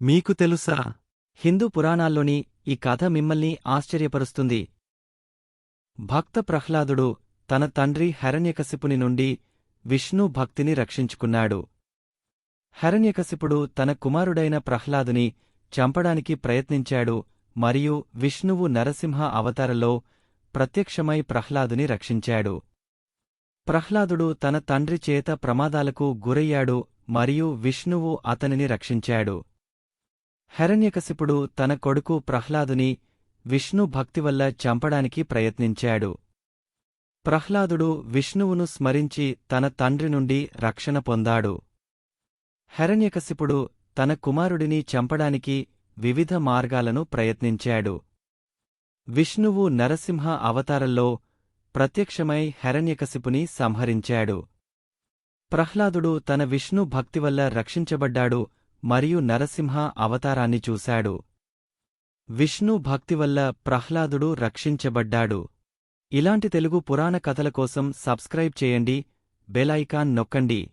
మీకు తెలుసా? హిందూ పురాణాల్లోని ఈ కథ మిమ్మల్ని ఆశ్చర్యపరుస్తుంది. భక్త ప్రహ్లాదుడు తన తండ్రి హిరణ్యకశిపుని నుండి విష్ణు భక్తిని రక్షించుకున్నాడు. హిరణ్యకశిపుడు తన కుమారుడైన ప్రహ్లాదుని చంపడానికి ప్రయత్నించాడు మరియు విష్ణువు నరసింహ అవతారంలో ప్రత్యక్షమై ప్రహ్లాదుని రక్షించాడు. ప్రహ్లాదుడు తన తండ్రి చేత ప్రమాదాలకు గురయ్యాడు మరియు విష్ణువు అతనిని రక్షించాడు. హిరణ్యకశిపుడు తన కొడుకు ప్రహ్లాదుని విష్ణు భక్తివల్ల చంపడానికి ప్రయత్నించాడు. ప్రహ్లాదుడు విష్ణువును స్మరించి తన తండ్రి నుండి రక్షణ పొందాడు. హిరణ్యకశిపుడు తన కుమారుడిని చంపడానికి వివిధ మార్గాలను ప్రయత్నించాడు. విష్ణువు నరసింహ అవతారంలో ప్రత్యక్షమై హిరణ్యకశిపుని సంహరించాడు. ప్రహ్లాదుడు తన విష్ణు భక్తివల్ల రక్షించబడ్డాడు మరియు నరసింహ అవతారాన్ని చూశాడు. విష్ణు భక్తివల్ల ప్రహ్లాదుడు రక్షించబడ్డాడు. ఇలాంటి తెలుగు పురాణ కథల కోసం సబ్స్క్రైబ్ చేయండి, బెల్ ఐకాన్ నొక్కండి.